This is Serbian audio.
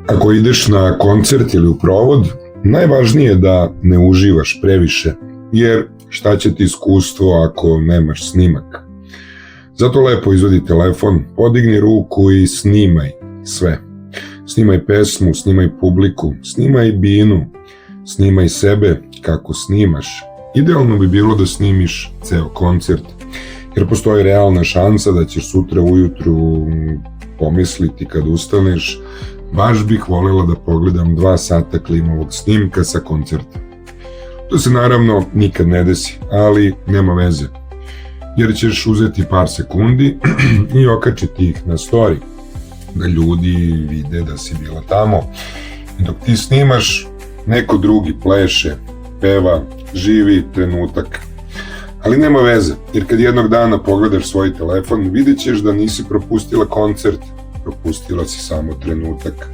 Ako ideš na koncert ili u provod, najvažnije je da ne uživaš previše, jer šta će ti iskustvo ako nemaš snimak? Zato lepo izvadi telefon, podigni ruku i snimaj sve. Snimaj pesmu, snimaj publiku, snimaj binu, snimaj sebe kako snimaš. Idealno bi bilo da snimiš ceo koncert, jer postoji realna šansa da ćeš sutra ujutru pomisliti kad ustaneš, baš bih voljela da pogledam 2 sata klimovog snimka sa koncerta. To se naravno nikad ne desi, ali nema veze, jer ćeš uzeti par sekundi i okačiti ih na story, da ljudi vide da si bila tamo. I dok ti snimaš, neko drugi pleše, peva, živi trenutak. Ali nema veze, jer kad jednog dana pogledaš svoj telefon, vidjet ćeš da nisi propustila koncert, propustila si samo trenutak.